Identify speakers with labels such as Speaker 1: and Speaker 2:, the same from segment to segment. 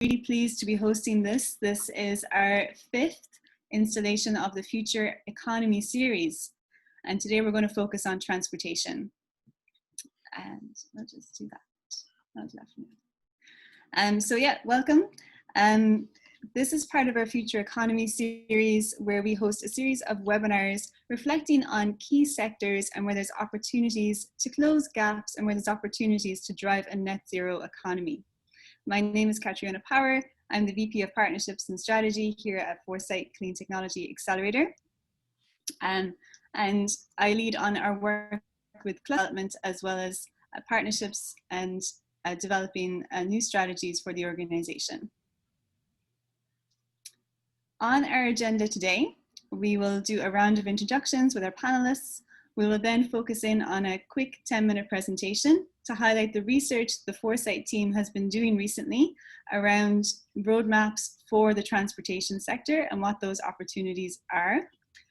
Speaker 1: really pleased to be hosting this. This is our 5th installation of the Future Economy series. And today we're going to focus on transportation. And I'll just do that. So yeah, welcome. This is part of our Future Economy series where we host a series of webinars reflecting on key sectors and where there's opportunities to close gaps and where there's opportunities to drive a net zero economy. My name is Catriona Power. I'm the VP of Partnerships and Strategy here at Foresight Clean Technology Accelerator. And I lead on our work with development as well as partnerships and developing new strategies for the organization. On our agenda today, we will do a round of introductions with our panelists. We will then focus in on a quick 10-minute presentation to highlight the research the Foresight team has been doing recently around roadmaps for the transportation sector and what those opportunities are.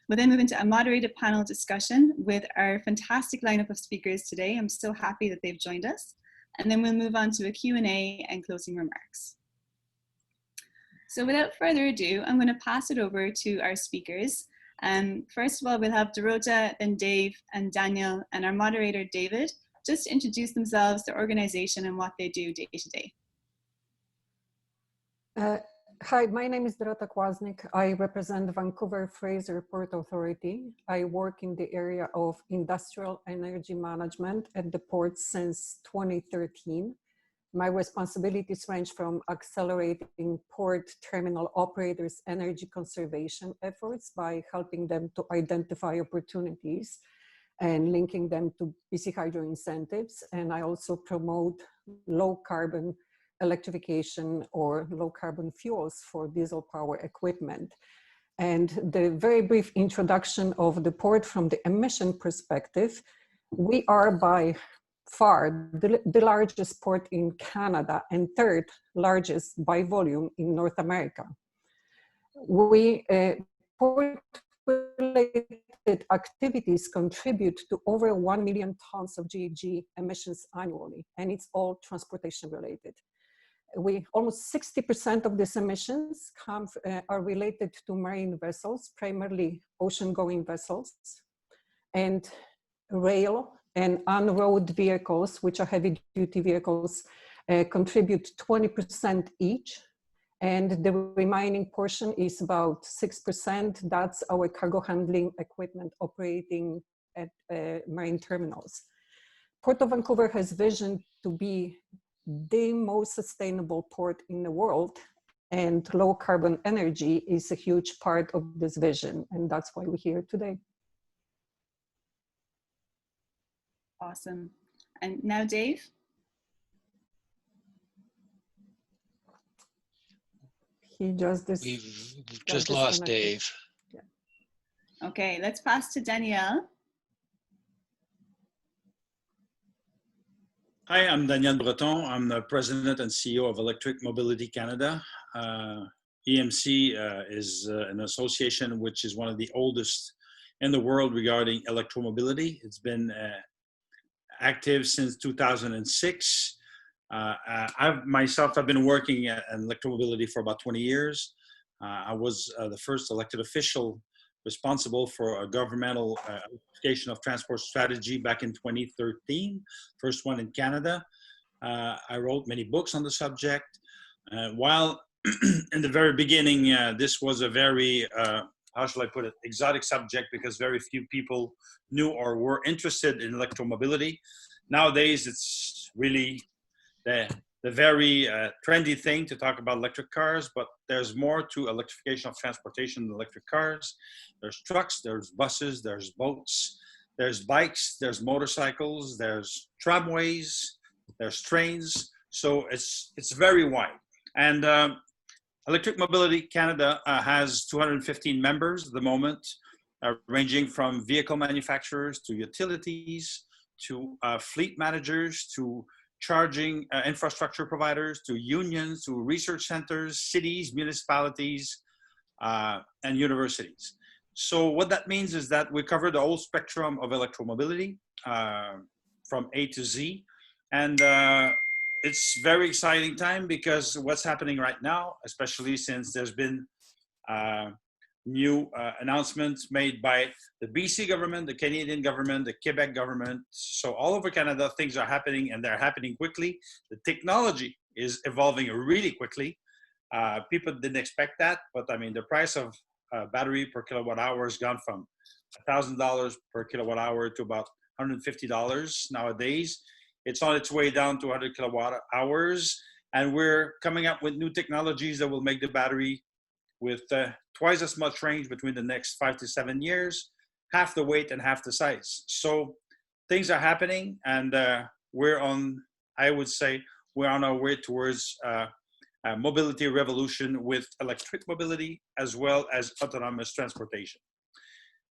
Speaker 1: We'll then move into a moderated panel discussion with our fantastic lineup of speakers today. I'm so happy that they've joined us. And then we'll move on to a Q&A and closing remarks. So without further ado, I'm going to pass it over to our speakers. First of all, we'll have Dorota, then Dave and Daniel, and our moderator, David, just to introduce themselves, their organization, and what they do day to day.
Speaker 2: Hi, my name is Dorota Kwasnik. I represent the Vancouver Fraser Port Authority. I work in the area of industrial energy management at the port since 2013. My responsibilities range from accelerating port terminal operators' energy conservation efforts by helping them to identify opportunities and linking them to BC Hydro incentives. And I also promote low carbon electrification or low carbon fuels for diesel power equipment. And the very brief introduction of the port from the emission perspective, we are by far the largest port in Canada and 3rd largest by volume in North America. We port-related activities contribute to over 1 million tons of GHG emissions annually, and it's all transportation related. Almost 60% of these emissions are related to marine vessels, primarily ocean-going vessels, and rail and on-road vehicles, which are heavy-duty vehicles, contribute 20% each. And the remaining portion is about 6%. That's our cargo handling equipment operating at marine terminals. Port of Vancouver has vision to be the most sustainable port in the world, and low carbon energy is a huge part of this vision, and that's why we're here today.
Speaker 1: Awesome. And now Dave.
Speaker 3: We've just lost Dave.
Speaker 1: Yeah. Okay, let's pass to Daniel.
Speaker 4: Hi, I'm Daniel Breton. I'm the President and CEO of Electric Mobility Canada. EMC is an association which is one of the oldest in the world regarding electromobility. It's been active since 2006. I've been working in electromobility for about 20 years. I was the first elected official responsible for a governmental electrification of transport strategy back in 2013, first one in Canada. I wrote many books on the subject. While in the very beginning, this was a very, how shall I put it, exotic subject because very few people knew or were interested in electromobility. Nowadays, it's really the very trendy thing to talk about electric cars, but there's more to electrification of transportation than electric cars. There's trucks, there's buses, there's boats, there's bikes, there's motorcycles, there's tramways, there's trains. So it's very wide. And Electric Mobility Canada has 215 members at the moment, ranging from vehicle manufacturers to utilities, to fleet managers, to charging infrastructure providers, to unions, to research centers, cities, municipalities, and universities. So what that means is that we cover the whole spectrum of electromobility from A to Z. And it's very exciting time because what's happening right now, especially since there's been new announcements made by the BC government, the Canadian government, the Quebec government. So all over Canada, things are happening and they're happening quickly. The technology is evolving really quickly. People didn't expect that, but I mean, the price of battery per kilowatt hour has gone from $1,000 per kilowatt hour to about $150 nowadays. It's on its way down to 100 kilowatt hours. And we're coming up with new technologies that will make the battery with twice as much range between the next 5 to 7 years, half the weight and half the size. So things are happening, and we're on, I would say, we're on our way towards a mobility revolution with electric mobility as well as autonomous transportation.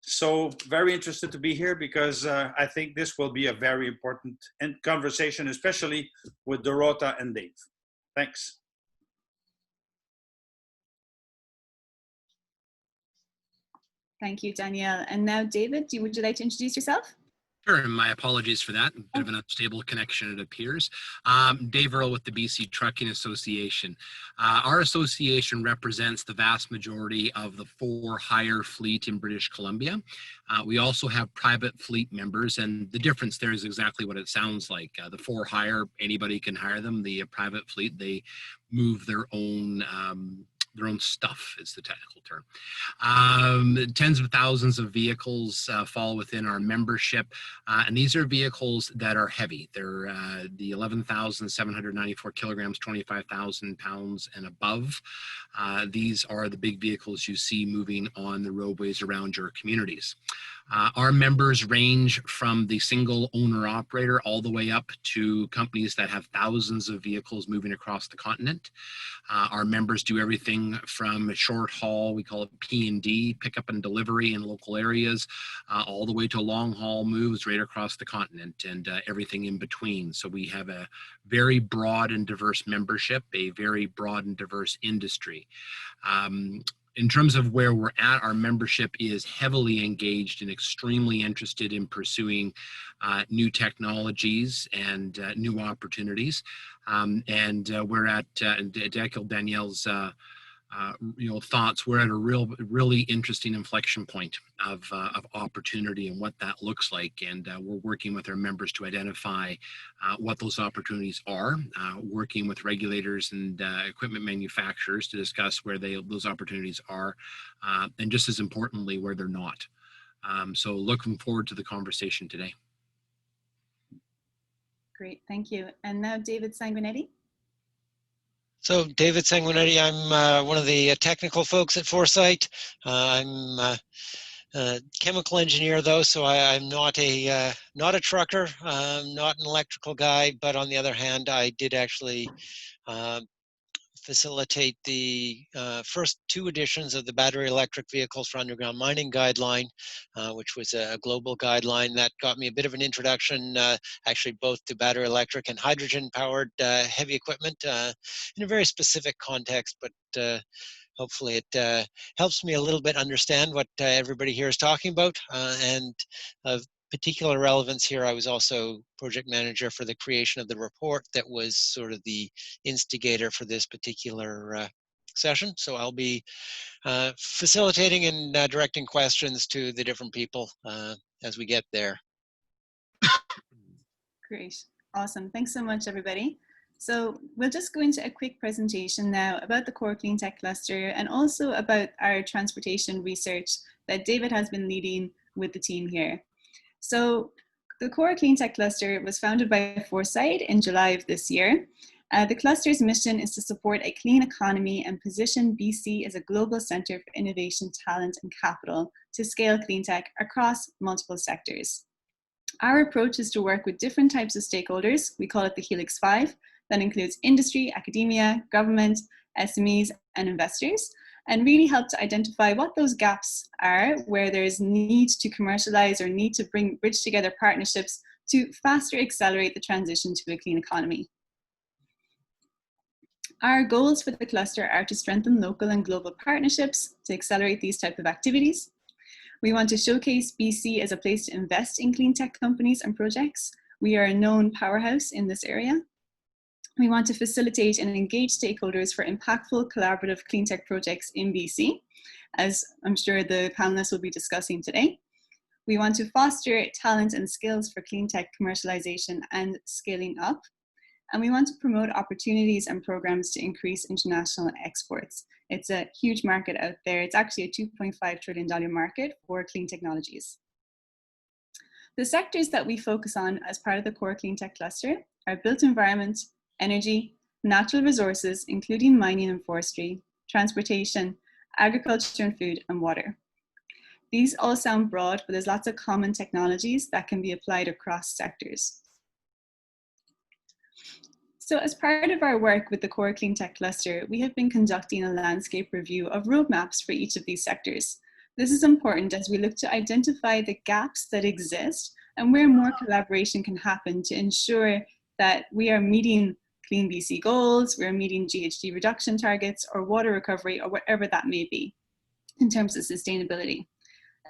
Speaker 4: So very interested to be here because I think this will be a very important conversation, especially with Dorota and Dave. Thanks.
Speaker 1: Thank you, Danielle. And now, David, would you like to introduce yourself?
Speaker 3: Sure, and my apologies for that. A bit of an unstable connection, it appears. Dave Earle with the BC Trucking Association. Our association represents the vast majority of the for-hire fleet in British Columbia. We also have private fleet members, and the difference there is exactly what it sounds like. The for-hire, anybody can hire them. The private fleet, they move their own stuff is the technical term. Tens of thousands of vehicles fall within our membership, and these are vehicles that are heavy. They're the 11,794 kilograms, 25,000 pounds and above. These are the big vehicles you see moving on the roadways around your communities. Our members range from the single owner operator all the way up to companies that have thousands of vehicles moving across the continent. Our members do everything from short haul, we call it P&D, pickup and delivery in local areas, all the way to long haul moves right across the continent and everything in between. So we have a very broad and diverse membership, a very broad and diverse industry. In terms of where we're at, our membership is heavily engaged and extremely interested in pursuing new technologies and new opportunities. We're at, to echo Danielle's thoughts, we're at a really interesting inflection point of opportunity and what that looks like. And we're working with our members to identify what those opportunities are, working with regulators and equipment manufacturers to discuss where those opportunities are, and just as importantly, where they're not. So looking forward to the conversation today.
Speaker 1: Great, thank you. And now David Sanguinetti.
Speaker 3: So David Sanguinetti, I'm one of the technical folks at Foresight. I'm a chemical engineer though, so I'm not a trucker, not an electrical guy, but on the other hand, I did actually facilitate the first 2 editions of the Battery Electric Vehicles for Underground Mining Guideline, which was a global guideline that got me a bit of an introduction, actually both to battery electric and hydrogen powered heavy equipment in a very specific context, but hopefully it helps me a little bit understand what everybody here is talking about. And of particular relevance here, I was also project manager for the creation of the report that was sort of the instigator for this particular session. So I'll be facilitating and directing questions to the different people as we get there.
Speaker 1: Great, awesome. Thanks so much, everybody. So we'll just go into a quick presentation now about the core Cleantech cluster and also about our transportation research that David has been leading with the team here. So the core Cleantech cluster was founded by Foresight in July of this year. The cluster's mission is to support a clean economy and position BC as a global centre for innovation, talent and capital to scale cleantech across multiple sectors. Our approach is to work with different types of stakeholders. We call it the Helix 5. That includes industry, academia, government, SMEs, and investors, and really help to identify what those gaps are, where there's need to commercialize or need to bridge together partnerships to faster accelerate the transition to a clean economy. Our goals for the cluster are to strengthen local and global partnerships to accelerate these types of activities. We want to showcase BC as a place to invest in clean tech companies and projects. We are a known powerhouse in this area. We want to facilitate and engage stakeholders for impactful collaborative clean tech projects in BC, as I'm sure the panelists will be discussing today. We want to foster talent and skills for clean tech commercialization and scaling up. And we want to promote opportunities and programs to increase international exports. It's a huge market out there. It's actually a $2.5 trillion market for clean technologies. The sectors that we focus on as part of the core clean tech cluster are built environment, energy, natural resources, including mining and forestry, transportation, agriculture and food, and water. These all sound broad, but there's lots of common technologies that can be applied across sectors. So as part of our work with the core clean tech cluster, we have been conducting a landscape review of roadmaps for each of these sectors. This is important as we look to identify the gaps that exist and where more collaboration can happen to ensure that we are meeting Clean BC goals, we're meeting GHG reduction targets or water recovery or whatever that may be in terms of sustainability.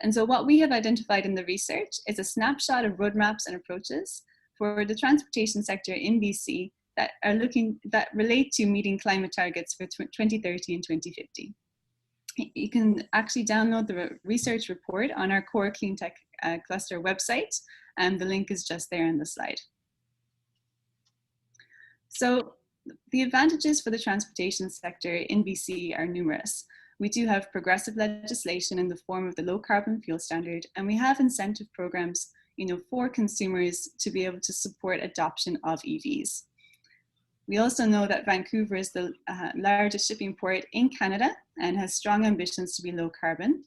Speaker 1: And so what we have identified in the research is a snapshot of roadmaps and approaches for the transportation sector in BC that relate to meeting climate targets for 2030 and 2050. You can actually download the research report on our core clean tech cluster website, and the link is just there in the slide. So the advantages for the transportation sector in BC are numerous. We do have progressive legislation in the form of the low carbon fuel standard, and we have incentive programs, for consumers to be able to support adoption of EVs. We also know that Vancouver is the largest shipping port in Canada and has strong ambitions to be low carbon.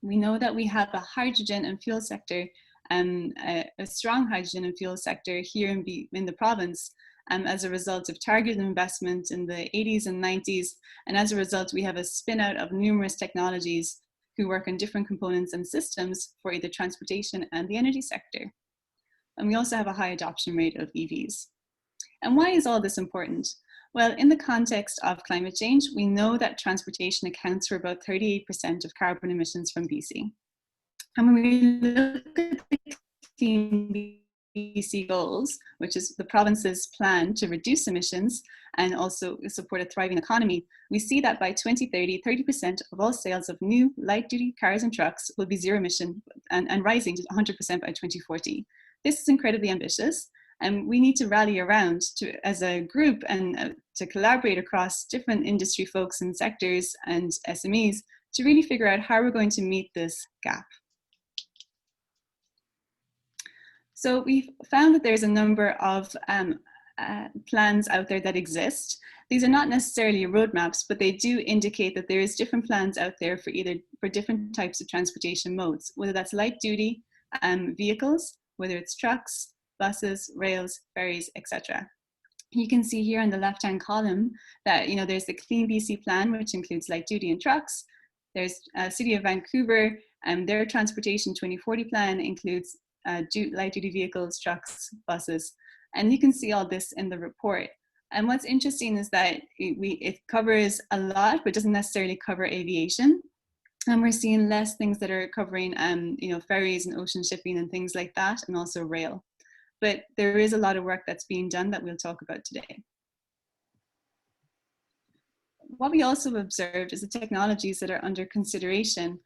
Speaker 1: We know that we have a hydrogen and fuel sector, a strong hydrogen and fuel sector here in the province as a result of targeted investment in the 80s and 90s. And as a result, we have a spin out of numerous technologies who work on different components and systems for either transportation and the energy sector. And we also have a high adoption rate of EVs. And why is all this important? Well, in the context of climate change, we know that transportation accounts for about 38% of carbon emissions from BC. And when we look at the Clean BC goals, which is the province's plan to reduce emissions and also support a thriving economy, we see that by 2030, 30% of all sales of new light-duty cars and trucks will be zero emission and rising to 100% by 2040. This is incredibly ambitious. And we need to rally around as a group and to collaborate across different industry folks and sectors and SMEs to really figure out how we're going to meet this gap. So we've found that there's a number of plans out there that exist. These are not necessarily roadmaps, but they do indicate that there is different plans out there for different types of transportation modes, whether that's light duty vehicles, whether it's trucks, buses, rails, ferries, etc. You can see here on the left-hand column that there's the Clean BC plan, which includes light duty and trucks. There's City of Vancouver, and their Transportation 2040 plan includes light duty vehicles, trucks, buses, and you can see all this in the report. And what's interesting is that it covers a lot, but doesn't necessarily cover aviation. And we're seeing less things that are covering, ferries and ocean shipping and things like that, and also rail. But there is a lot of work that's being done that we'll talk about today. What we also observed is the technologies that are under consideration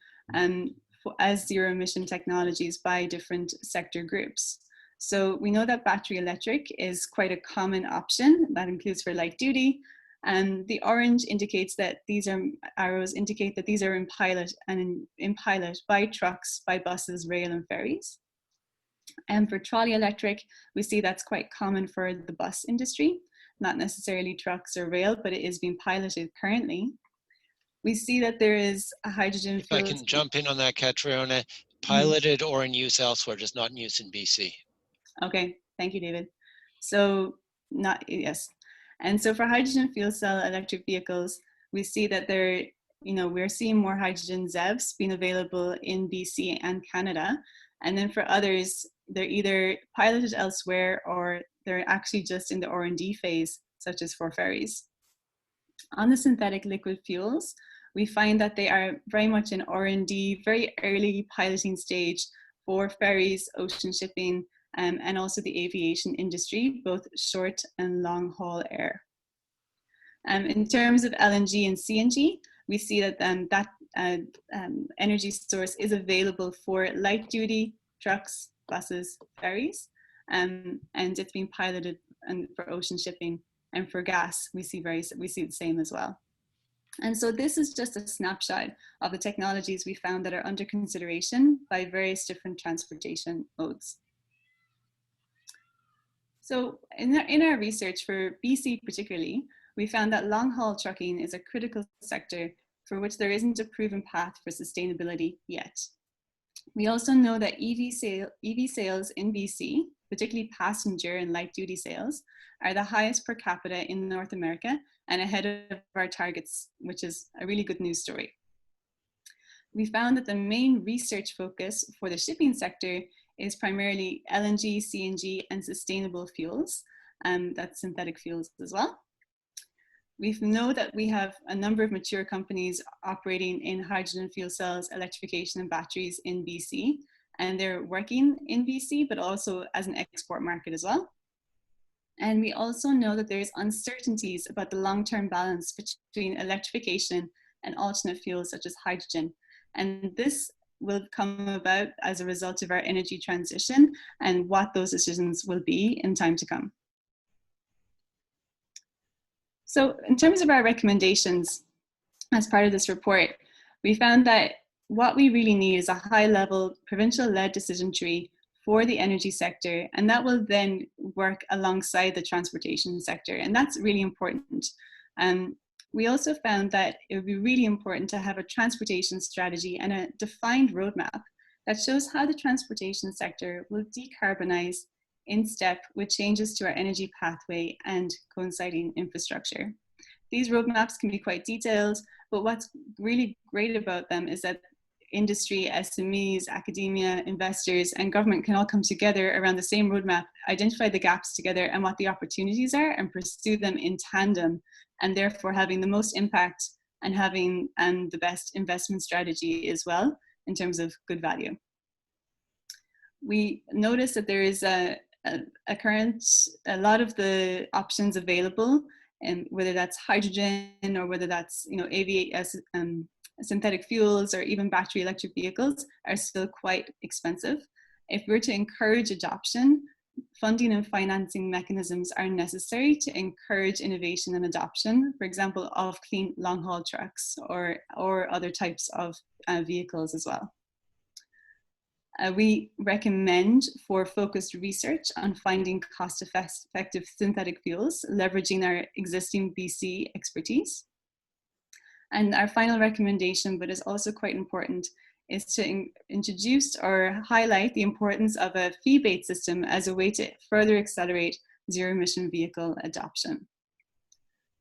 Speaker 1: as zero emission technologies by different sector groups. So we know that battery electric is quite a common option. That includes for light duty. And the orange indicates that arrows indicate that these are in pilot by trucks, by buses, rail and ferries. And for trolley electric, we see that's quite common for the bus industry, not necessarily trucks or rail, but it is being piloted currently. We see that there is a hydrogen
Speaker 5: If I can jump in on that, Catriona, piloted or in use elsewhere, just not in use in BC. Okay,
Speaker 1: thank you, David. So yes. And so for hydrogen fuel cell electric vehicles, we see that we're seeing more hydrogen ZEVs being available in BC and Canada. And then for others, they're either piloted elsewhere or they're actually just in the R&D phase, such as for ferries. On the synthetic liquid fuels, we find that they are very much in R&D, very early piloting stage for ferries, ocean shipping, and also the aviation industry, both short and long haul air. In terms of LNG and CNG, we see that energy source is available for light duty trucks, buses, ferries, and it's being piloted for ocean shipping. And for gas, we see the same as well. And so this is just a snapshot of the technologies we found that are under consideration by various different transportation modes. So in our research for BC particularly, we found that long-haul trucking is a critical sector for which there isn't a proven path for sustainability yet. We also know that EV sales in BC, particularly passenger and light-duty sales, are the highest per capita in North America and ahead of our targets, which is a really good news story. We found that the main research focus for the shipping sector is primarily LNG, CNG, and sustainable fuels, that's synthetic fuels as well. We know that we have a number of mature companies operating in hydrogen fuel cells, electrification, and batteries in BC, and they're working in BC, but also as an export market as well. And we also know that there's uncertainties about the long-term balance between electrification and alternate fuels such as hydrogen. And this will come about as a result of our energy transition and what those decisions will be in time to come. So in terms of our recommendations as part of this report, we found that what we really need is a high-level provincial-led decision tree for the energy sector, and that will then work alongside the transportation sector, and that's really important. We also found that it would be really important to have a transportation strategy and a defined roadmap that shows how the transportation sector will decarbonize in step with changes to our energy pathway and coinciding infrastructure. These roadmaps can be quite detailed, but what's really great about them is that industry, SMEs, academia, investors, and government can all come together around the same roadmap, identify the gaps together and what the opportunities are, and pursue them in tandem, and therefore having the most impact and having the best investment strategy as well in terms of good value. We notice that there is a lot of the options available, and whether that's hydrogen or whether that's synthetic fuels or even battery electric vehicles, are still quite expensive. If we're to encourage adoption, funding and financing mechanisms are necessary to encourage innovation and adoption, for example, of clean long-haul trucks or other types of vehicles as well. We recommend for focused research on finding cost-effective synthetic fuels, leveraging our existing BC expertise. And our final recommendation, but is also quite important, is to introduce or highlight the importance of a fee-based system as a way to further accelerate zero-emission vehicle adoption.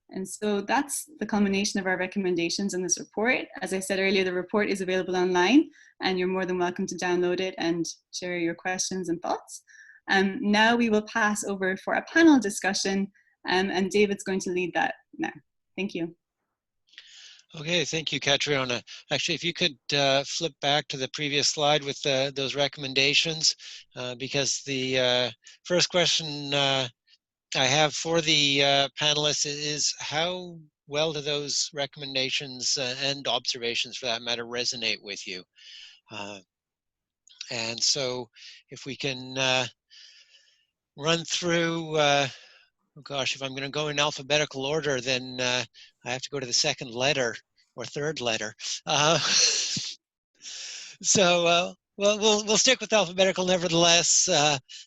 Speaker 1: And so that's the culmination of our recommendations in this report. As I said earlier, the report is available online, and you're more than welcome to download it and share your questions and thoughts. Now we will pass over for a panel discussion, and David's going to lead that now. Thank you.
Speaker 5: Okay, thank you, Catriona. Actually, if you could flip back to the previous slide with those recommendations, because the first question I have for the panelists is how well do those recommendations and observations, for that matter, resonate with you? And so if we can run through, oh gosh, if I'm going to go in alphabetical order, then I have to go to the second letter or third letter. So we'll stick with alphabetical nevertheless,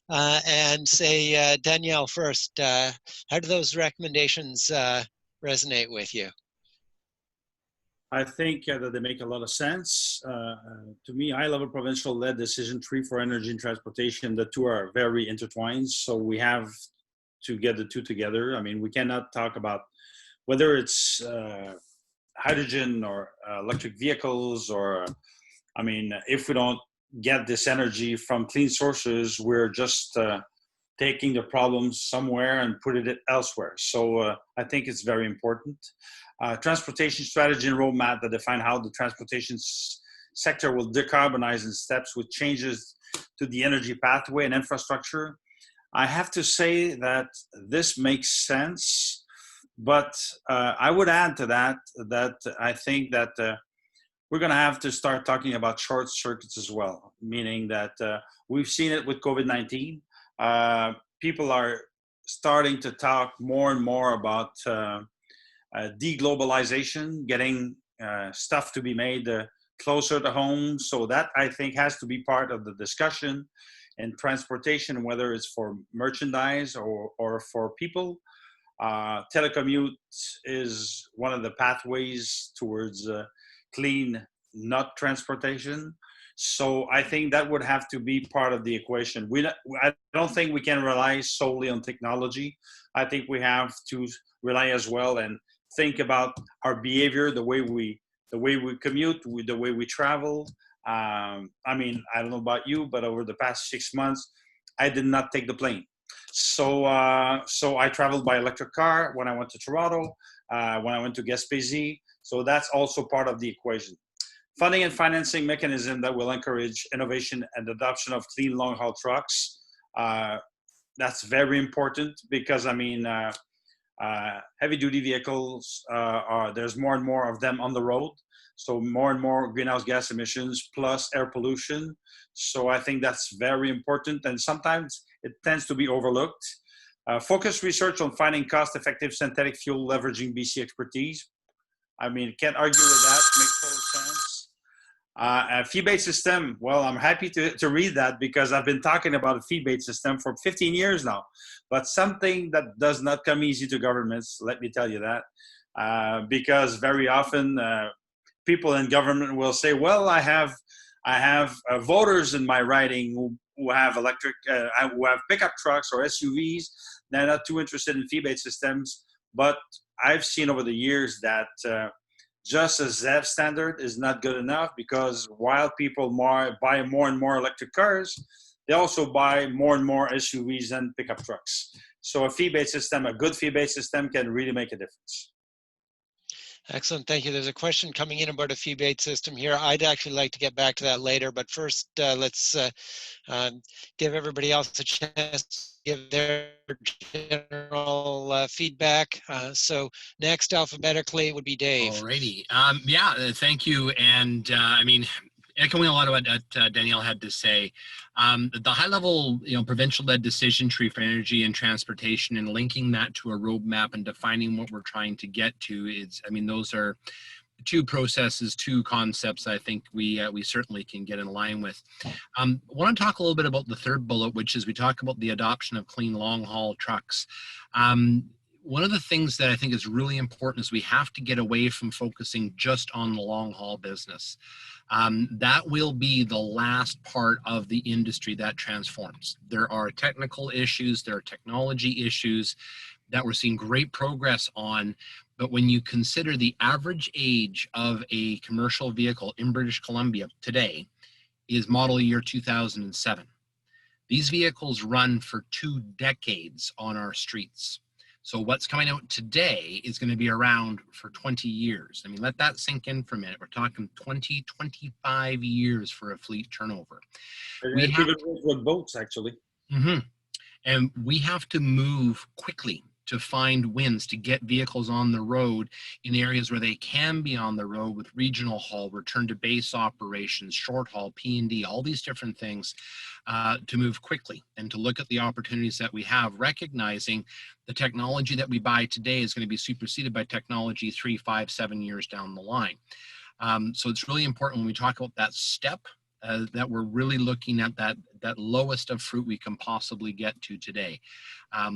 Speaker 5: and say Danielle first. How do those recommendations resonate with you?
Speaker 4: I think that they make a lot of sense. To me, high-level provincial-led decision tree for energy and transportation, the two are very intertwined. So we have to get the two together. I mean, we cannot talk about whether it's hydrogen or electric vehicles, or, I mean, if we don't get this energy from clean sources, we're just taking the problems somewhere and put it elsewhere. So I think it's very important. Transportation strategy and roadmap that define how the transportation sector will decarbonize in steps with changes to the energy pathway and infrastructure. I have to say that this makes sense, but I would add to that I think that we're going to have to start talking about short circuits as well, meaning that we've seen it with COVID-19. People are starting to talk more and more about deglobalization, getting stuff to be made closer to home. So that, I think, has to be part of the discussion. And transportation, whether it's for merchandise or for people, telecommute is one of the pathways towards clean, not transportation. So I think that would have to be part of the equation. I don't think we can rely solely on technology. I think we have to rely as well and think about our behavior, the way we commute, the way we travel. I mean, I don't know about you, but over the past 6 months, I did not take the plane. So I traveled by electric car when I went to Toronto, when I went to Gaspésie. So that's also part of the equation. Funding and financing mechanism that will encourage innovation and adoption of clean long-haul trucks. That's very important because, I mean, heavy-duty vehicles, there's more and more of them on the road. So more and more greenhouse gas emissions plus air pollution. So I think that's very important, and sometimes it tends to be overlooked. Focused research on finding cost-effective synthetic fuel leveraging BC expertise. I mean, can't argue with that, makes total sense. A fee-based system, well, I'm happy to read that because I've been talking about a fee-based system for 15 years now, but something that does not come easy to governments, let me tell you that, because very often people in government will say, well, I have voters in my riding who have electric, who have pickup trucks or SUVs. They're not too interested in fee-based systems, but I've seen over the years that just a ZEV standard is not good enough, because while people buy more and more electric cars, they also buy more and more SUVs and pickup trucks. So a fee-based system, a good fee-based system, can really make a difference.
Speaker 5: Excellent, thank you. There's a question coming in about a fee-based system here. I'd actually like to get back to that later, but first let's give everybody else a chance to give their general feedback. So next alphabetically would be Dave.
Speaker 3: Alrighty, yeah, thank you. And I mean, echoing a lot of what Danielle had to say, the high-level, provincial-led decision tree for energy and transportation, and linking that to a roadmap and defining what we're trying to get to is, I mean, those are two processes, two concepts I think we certainly can get in line with. I want to talk a little bit about the third bullet, which is we talk about the adoption of clean long-haul trucks. One of the things that I think is really important is we have to get away from focusing just on the long-haul business. That will be the last part of the industry that transforms. There are technical issues, there are technology issues that we're seeing great progress on, but when you consider the average age of a commercial vehicle in British Columbia today is model year 2007. These vehicles run for 2 decades on our streets. So what's coming out today is going to be around for 20 years. I mean, let that sink in for a minute. We're talking 20, 25 years for a fleet turnover.
Speaker 4: We have with boats, actually.
Speaker 3: Mm-hmm. And we have to move quickly to find wins, to get vehicles on the road in areas where they can be on the road with regional haul, return to base operations, short haul, P&D, all these different things to move quickly and to look at the opportunities that we have, recognizing the technology that we buy today is going to be superseded by technology 3, 5, 7 years down the line. So it's really important when we talk about that step that we're really looking at that lowest of fruit we can possibly get to today.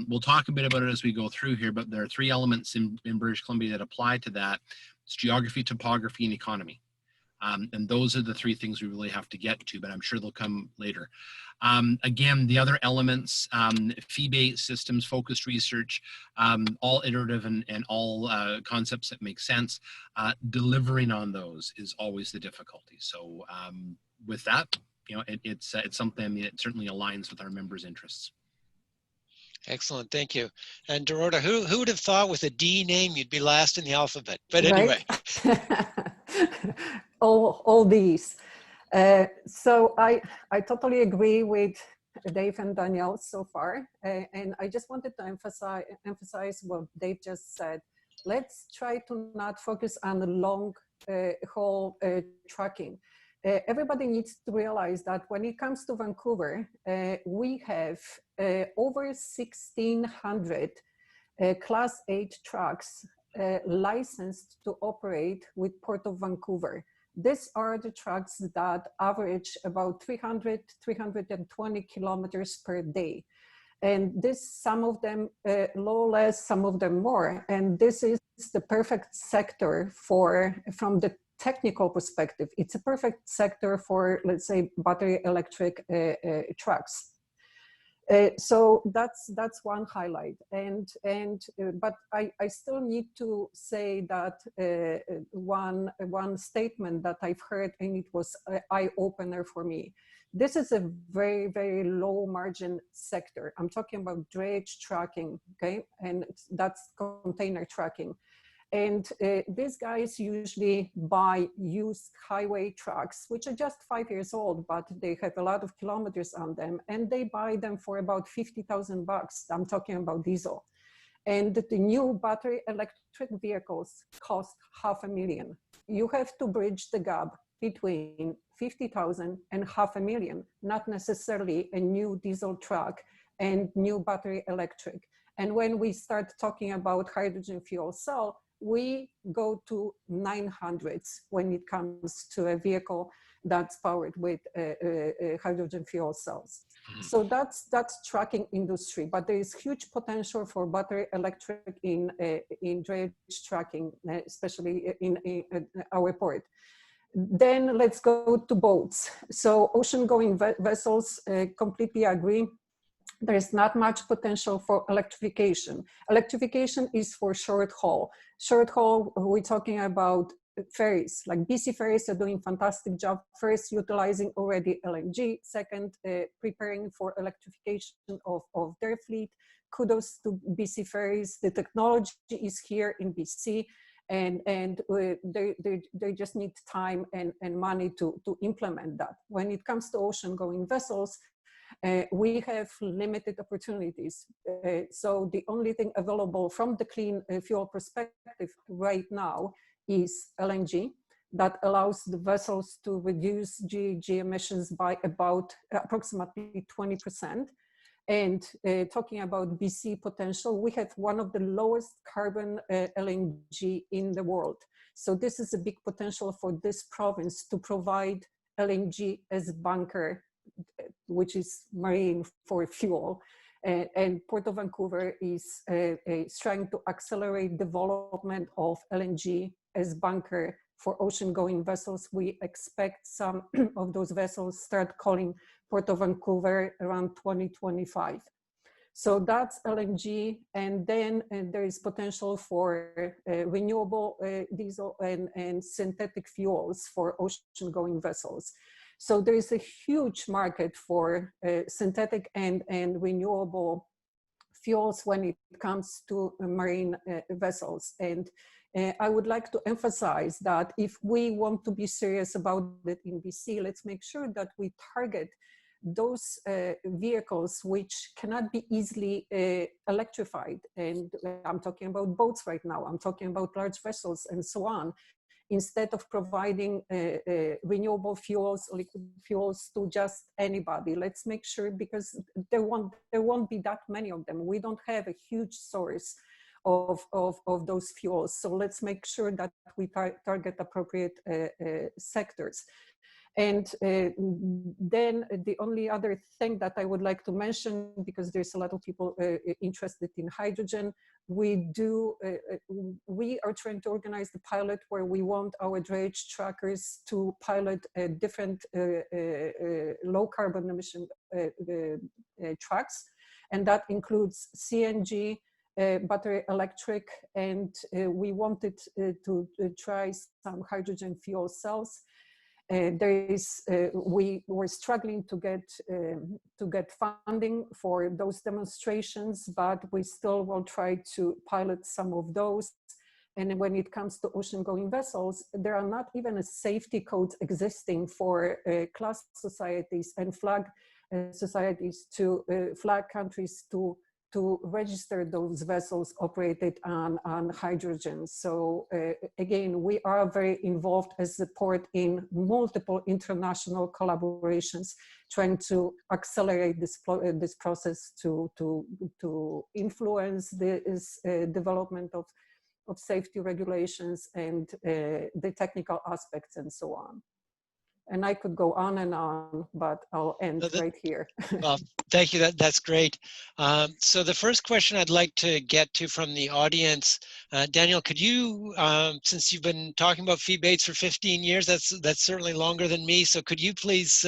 Speaker 3: We'll talk a bit about it as we go through here, but there are 3 elements in British Columbia that apply to that. It's geography, topography, and economy. And those are the 3 things we really have to get to, but I'm sure they'll come later. Again, the other elements, fee-based systems, focused research, all iterative and all concepts that make sense, delivering on those is always the difficulty. So with that, it's something that certainly aligns with our members' interests.
Speaker 5: Excellent, thank you. And Dorota, who would have thought with a D name you'd be last in the alphabet? But anyway.
Speaker 2: Right? all these. So I totally agree with Dave and Daniel so far. And I just wanted to emphasize what Dave just said. Let's try to not focus on the long haul trucking. Everybody needs to realize that when it comes to Vancouver, we have over 1,600 Class 8 trucks licensed to operate with Port of Vancouver. These are the trucks that average about 300, 320 kilometers per day. And this, some of them low less, some of them more. And this is the perfect sector for, from the technical perspective, it's a perfect sector for, let's say, battery electric trucks. So that's one highlight, but I still need to say that one statement that I've heard, and it was an eye-opener for me. This is a very, very low margin sector. I'm talking about drayage tracking, okay, and that's container tracking. And these guys usually buy used highway trucks, which are just 5 years old, but they have a lot of kilometers on them, and they buy them for about $50,000. I'm talking about diesel. And the new battery electric vehicles cost $500,000. You have to bridge the gap between 50,000 and $500,000, not necessarily a new diesel truck and new battery electric. And when we start talking about hydrogen fuel cell, we go to 900s when it comes to a vehicle that's powered with hydrogen fuel cells. So that's trucking industry, but there is huge potential for battery electric in drayage tracking, especially in our port. Then let's go to boats. So ocean-going vessels, completely agree. There is not much potential for electrification. Electrification is for short haul. Short haul, we're talking about ferries, like BC Ferries are doing fantastic job. First, utilizing already LNG. Second, preparing for electrification of their fleet. Kudos to BC Ferries. The technology is here in BC, and they just need time and money to implement that. When it comes to ocean-going vessels, we have limited opportunities. So the only thing available from the clean fuel perspective right now is LNG that allows the vessels to reduce GHG emissions by about approximately 20%. And talking about BC potential, we have one of the lowest carbon LNG in the world. So this is a big potential for this province to provide LNG as bunker, which is marine for fuel. And Port of Vancouver is trying to accelerate development of LNG as bunker for ocean-going vessels. We expect some of those vessels start calling Port of Vancouver around 2025. So that's LNG, and then there is potential for renewable diesel and synthetic fuels for ocean-going vessels. So there is a huge market for synthetic and renewable fuels when it comes to marine vessels. And I would like to emphasize that if we want to be serious about it in BC, let's make sure that we target those vehicles which cannot be easily electrified. And I'm talking about boats right now, I'm talking about large vessels and so on. Instead of providing renewable fuels, liquid fuels to just anybody. Let's make sure, because there won't be that many of them. We don't have a huge source of those fuels. So let's make sure that we target appropriate sectors. And then the only other thing that I would like to mention, because there's a lot of people interested in hydrogen, we are trying to organize the pilot where we want our drayage trackers to pilot different low carbon emission trucks. And that includes CNG, battery electric, and we wanted to try some hydrogen fuel cells. We were struggling to get funding for those demonstrations, but we still will try to pilot some of those. And when it comes to ocean-going vessels, there are not even a safety codes existing for class societies and flag societies to flag countries to register those vessels operated on hydrogen. So again, we are very involved as a port in multiple international collaborations, trying to accelerate this process to influence this development of safety regulations and the technical aspects and so on. And I could go on, but I'll end right here.
Speaker 5: Well, thank you. That's great. So the first question I'd like to get to from the audience, Daniel, could you, since you've been talking about fee-baits for 15 years, that's certainly longer than me. So could you please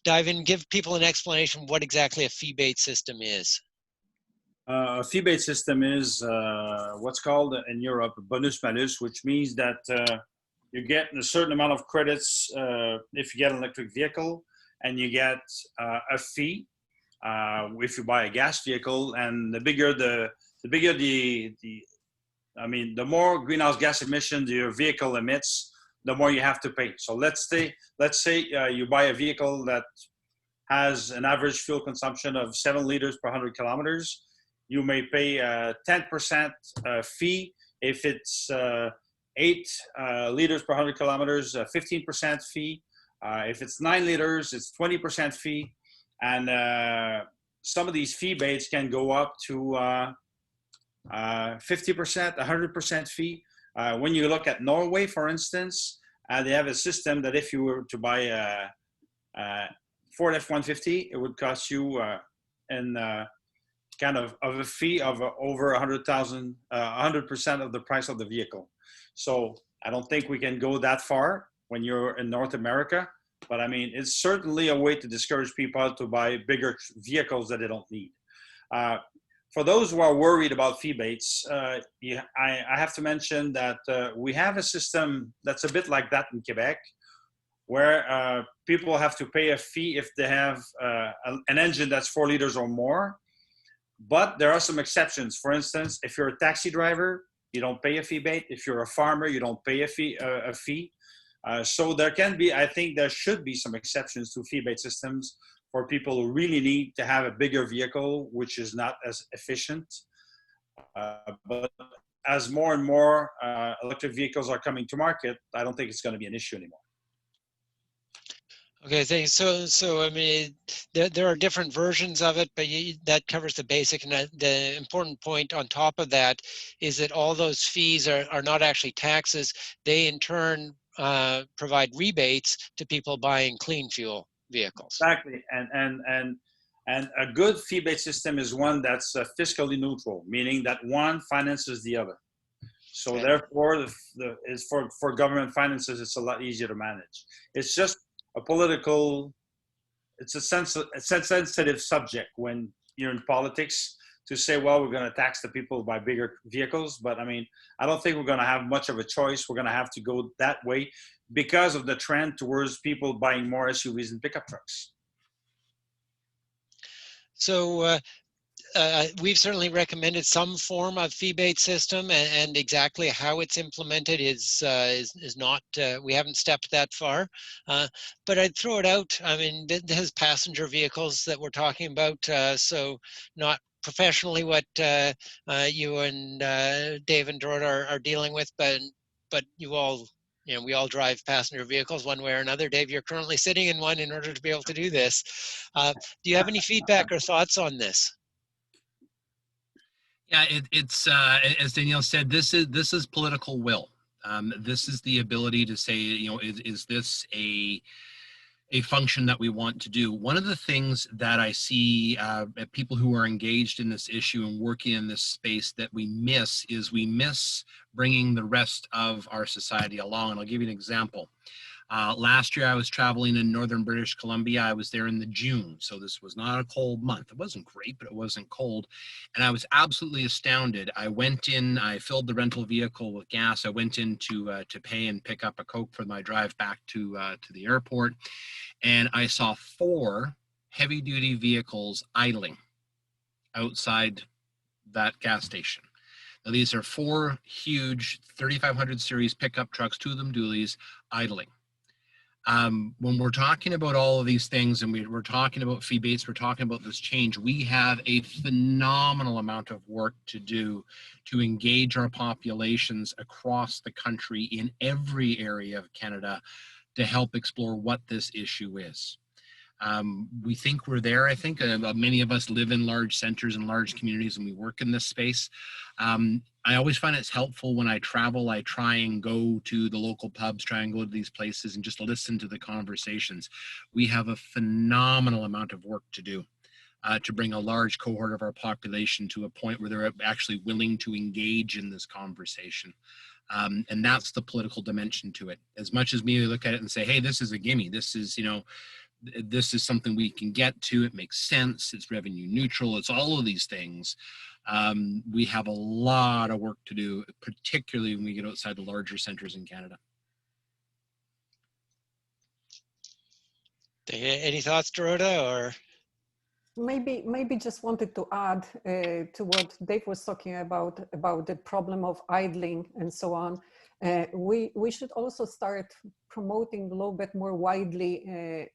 Speaker 5: dive in, give people an explanation of what exactly a fee-bait system is?
Speaker 4: A fee-bait system is what's called in Europe bonus-malus, which means that you get a certain amount of credits if you get an electric vehicle, and you get a fee if you buy a gas vehicle. And the more greenhouse gas emissions your vehicle emits, the more you have to pay. So let's say you buy a vehicle that has an average fuel consumption of 7 liters per 100 kilometers. You may pay a 10% fee if it's 8 liters per 100 kilometers, 15% fee. If it's 9 liters, it's 20% fee. And some of these fee baits can go up to 50%, 100% fee. When you look at Norway, for instance, they have a system that if you were to buy a Ford F-150, it would cost you kind of a fee of over 100,000, 100% of the price of the vehicle. So I don't think we can go that far when you're in North America, but I mean, it's certainly a way to discourage people to buy bigger vehicles that they don't need. For those who are worried about fee baits, I have to mention that we have a system that's a bit like that in Quebec, where people have to pay a fee if they have an engine that's 4 liters or more. But there are some exceptions. For instance, if you're a taxi driver, you don't pay a fee bait. If you're a farmer, you don't pay a fee. So there can be, I think there should be some exceptions to fee bait systems for people who really need to have a bigger vehicle, which is not as efficient. But as more and more electric vehicles are coming to market, I don't think it's going to be an issue anymore.
Speaker 5: Okay, thanks. So I mean, there are different versions of it, but that covers the basic. And the important point on top of that is that all those fees are not actually taxes. They in turn provide rebates to people buying clean fuel vehicles.
Speaker 4: Exactly, and a good fee-based system is one that's fiscally neutral, meaning that one finances the other. So therefore, for government finances, it's a lot easier to manage. It's just a political, it's a sensitive subject when you're in politics to say, well, we're going to tax the people by bigger vehicles. But I mean, I don't think we're going to have much of a choice. We're going to have to go that way because of the trend towards people buying more SUVs and pickup trucks.
Speaker 5: So we've certainly recommended some form of fee-based system, and exactly how it's implemented is not, we haven't stepped that far. But I'd throw it out. I mean, this is passenger vehicles that we're talking about, so not professionally what you and Dave and Dorota are dealing with, but you all, you know, we all drive passenger vehicles one way or another. Dave, you're currently sitting in one in order to be able to do this. Do you have any feedback or thoughts on this?
Speaker 3: Yeah, it's as Danielle said, this is political will. This is the ability to say, you know, is this a function that we want to do? One of the things that I see people who are engaged in this issue and working in this space that we miss bringing the rest of our society along. And I'll give you an example. Last year I was traveling in northern British Columbia. I was there in the June, so this was not a cold month. It wasn't great, but it wasn't cold. And I was absolutely astounded. I went in, I filled the rental vehicle with gas. I went in to pay and pick up a Coke for my drive back to the airport. And I saw 4 heavy-duty vehicles idling outside that gas station. Now, these are 4 huge 3500 series pickup trucks, 2 of them dualies, idling. When we're talking about all of these things and we're talking about fee baits, we're talking about this change, we have a phenomenal amount of work to do to engage our populations across the country in every area of Canada to help explore what this issue is. We think we're there. I think many of us live in large centers and large communities, and we work in this space. I always find it's helpful when I travel. I try and go to the local pubs, try and go to these places and just listen to the conversations. We have a phenomenal amount of work to do to bring a large cohort of our population to a point where they're actually willing to engage in this conversation. And that's the political dimension to it. As much as we look at it and say, hey, this is a gimme. This is, this is something we can get to. It makes sense. It's revenue neutral. It's all of these things. We have a lot of work to do, particularly when we get outside the larger centers in Canada.
Speaker 5: Any thoughts, Dorota, or?
Speaker 2: Maybe just wanted to add to what Dave was talking about the problem of idling and so on. We should also start promoting a little bit more widely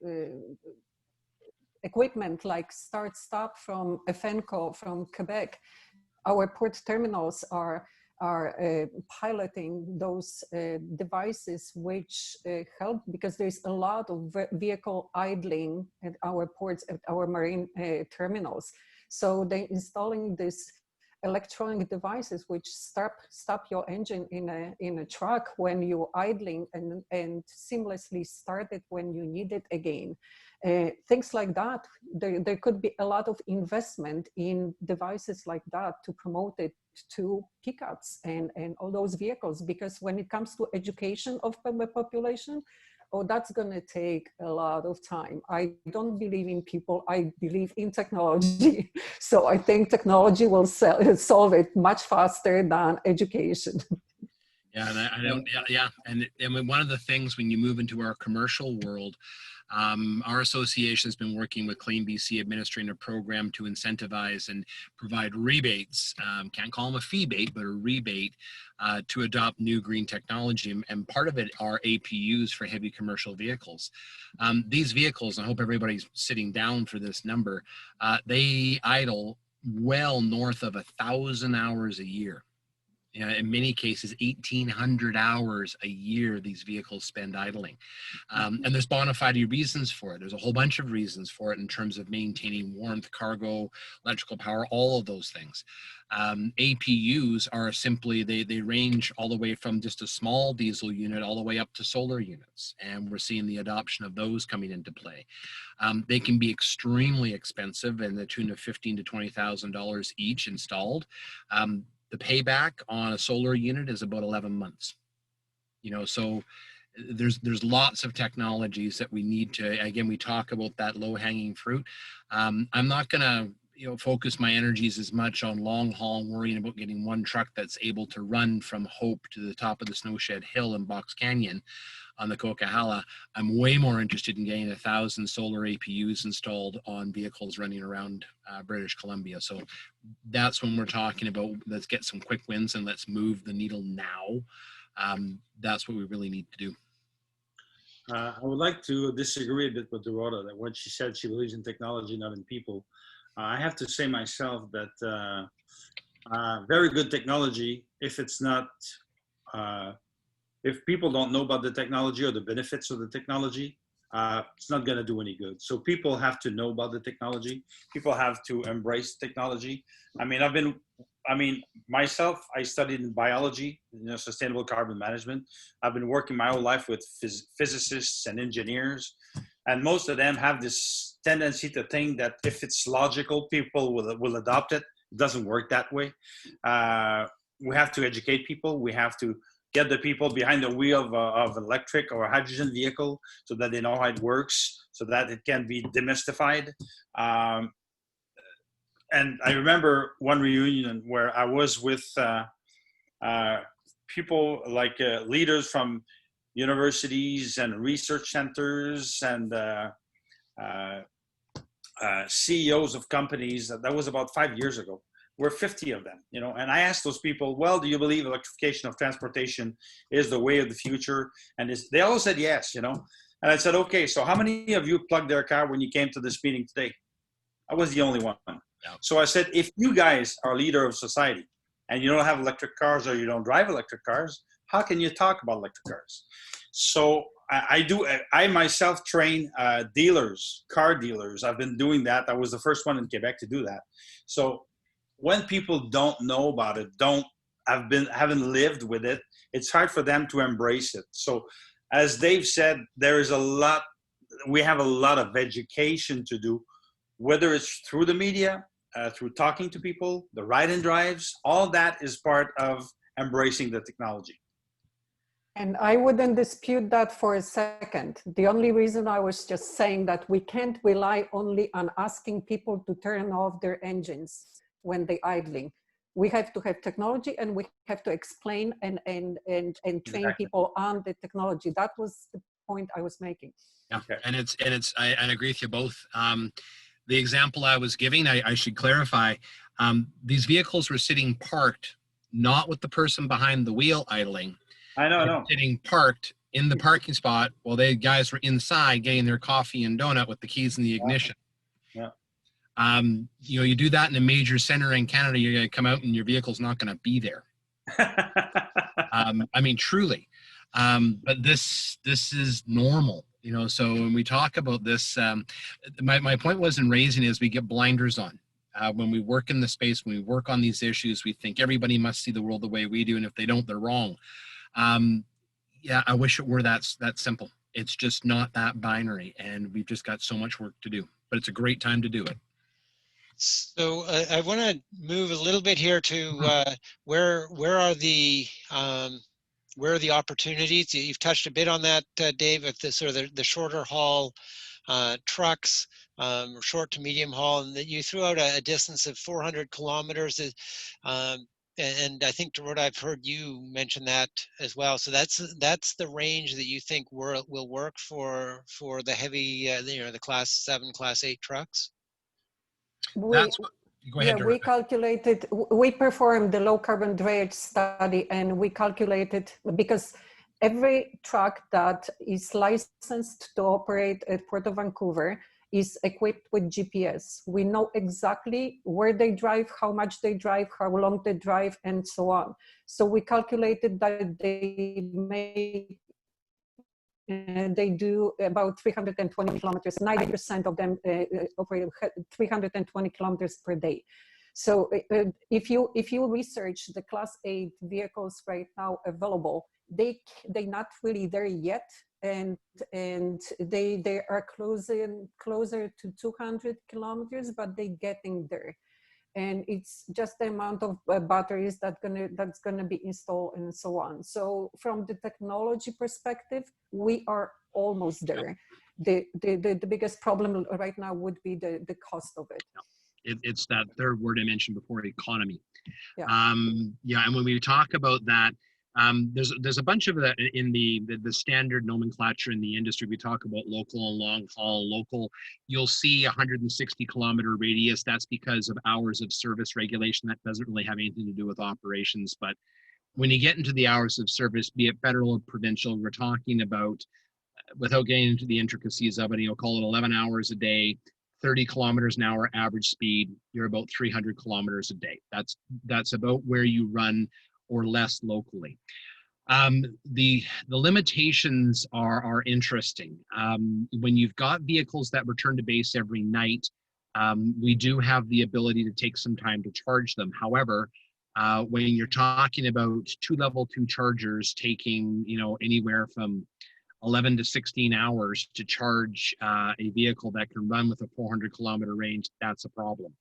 Speaker 2: equipment like start-stop from FNCO from Quebec. Our port terminals are piloting those devices which help, because there's a lot of vehicle idling at our ports, at our marine terminals. So they're installing these electronic devices which stop your engine in a truck when you're idling and seamlessly start it when you need it again. Things like that, there could be a lot of investment in devices like that to promote it to pickups and all those vehicles, because when it comes to education of the population, that's going to take a lot of time. I don't believe in people, I believe in technology. So I think technology will solve it much faster than education.
Speaker 3: Yeah, and I don't, yeah. And one of the things when you move into our commercial world, our association has been working with Clean BC administering a program to incentivize and provide rebates, can't call them a fee bait, but a rebate to adopt new green technology. And part of it are APUs for heavy commercial vehicles. These vehicles, I hope everybody's sitting down for this number, they idle well north of 1,000 hours a year. In many cases, 1,800 hours a year these vehicles spend idling. And there's bona fide reasons for it. There's a whole bunch of reasons for it in terms of maintaining warmth, cargo, electrical power, all of those things. APUs are simply, they range all the way from just a small diesel unit all the way up to solar units. And we're seeing the adoption of those coming into play. They can be extremely expensive, in the tune of $15,000 to $20,000 each installed. The payback on a solar unit is about 11 months. So there's lots of technologies that we need to, again, we talk about that low-hanging fruit. I'm not going to focus my energies as much on long haul, worrying about getting one truck that's able to run from Hope to the top of the Snowshed Hill in Box Canyon on the Coquihalla. I'm way more interested in getting 1,000 solar APUs installed on vehicles running around British Columbia. So that's when we're talking about, let's get some quick wins and let's move the needle now. That's what we really need to do.
Speaker 4: I would like to disagree a bit with Dorota, that when she said she believes in technology, not in people. I have to say myself that very good technology, if it's not, if people don't know about the technology or the benefits of the technology, it's not going to do any good. So people have to know about the technology. People have to embrace technology. Myself, I studied in biology, sustainable carbon management. I've been working my whole life with physicists and engineers, and most of them have this tendency to think that if it's logical, people will adopt it. It doesn't work that way. We have to educate people. We have to get the people behind the wheel of electric or a hydrogen vehicle so that they know how it works, so that it can be demystified. And I remember one reunion where I was with people like leaders from universities and research centers and CEOs of companies. That was about 5 years ago. were 50 of them, you know, and I asked those people, well, do you believe electrification of transportation is the way of the future? And they all said yes, you know. And I said, okay, so how many of you plugged their car when you came to this meeting today? I was the only one.
Speaker 3: Yeah.
Speaker 4: So I said, if you guys are leader of society and you don't have electric cars or you don't drive electric cars, how can you talk about electric cars? So I myself train dealers, car dealers. I've been doing that. I was the first one in Quebec to do that. So when people don't know about it, haven't lived with it, it's hard for them to embrace it. So as Dave said, we have a lot of education to do, whether it's through the media, through talking to people, the ride and drives, all that is part of embracing the technology.
Speaker 2: And I wouldn't dispute that for a second. The only reason I was just saying that we can't rely only on asking people to turn off their engines when they're idling. We have to have technology, and we have to explain and train
Speaker 4: Exactly.
Speaker 2: people on the technology. That was the point I was making.
Speaker 3: Yeah,
Speaker 4: Okay.
Speaker 3: and I agree with you both. The example I was giving, I should clarify, these vehicles were sitting parked, not with the person behind the wheel idling.
Speaker 4: I know.
Speaker 3: They were sitting parked in the parking spot while they guys were inside getting their coffee and donut with the keys in the ignition.
Speaker 4: Yeah.
Speaker 3: You know, you do that in a major center in Canada, you're going to come out and your vehicle's not going to be there. I mean, truly. But this is normal, you know. So when we talk about this, my point was in raising is we get blinders on. When we work in the space, when we work on these issues, we think everybody must see the world the way we do, and if they don't, they're wrong. Yeah, I wish it were that simple. It's just not that binary, and we've just got so much work to do. But it's a great time to do it.
Speaker 5: So I want to move a little bit here to where are the opportunities? You've touched a bit on that, Dave, with the sort of the shorter haul trucks, short to medium haul, and that you threw out a distance of 400 kilometers. And I think, Dorota, I've heard you mention that as well. So that's the range that you think will work for the heavy, you know, the Class 7, Class 8 trucks.
Speaker 3: Go ahead,
Speaker 2: We performed the low carbon drayage study, and we calculated, because every truck that is licensed to operate at Port of Vancouver is equipped with GPS. We know exactly where they drive, how much they drive, how long they drive, and so on. So we calculated that they do about 320 kilometers. 90% of them operate 320 kilometers per day. So if you research the Class 8 vehicles right now available, they're not really there yet, and they are closer to 200 kilometers, but they're getting there. And it's just the amount of batteries that's gonna be installed and so on. So from the technology perspective, we are almost there. The biggest problem right now would be the cost of it.
Speaker 3: It's that third word I mentioned before, economy.
Speaker 2: Yeah.
Speaker 3: Yeah, and when we talk about that, there's a bunch of that in the standard nomenclature in the industry. We talk about local and long haul. Local, you'll see 160 kilometer radius. That's because of hours of service regulation. That doesn't really have anything to do with operations. But when you get into the hours of service, be it federal or provincial, we're talking about, without getting into the intricacies of it, you'll call it 11 hours a day, 30 kilometers an hour average speed. You're about 300 kilometers a day. That's about where you run or less locally. The limitations are interesting. When you've got vehicles that return to base every night, we do have the ability to take some time to charge them. However, when you're talking about 2 level 2 chargers taking, you know, anywhere from 11 to 16 hours to charge a vehicle that can run with a 400 kilometer range, that's a problem.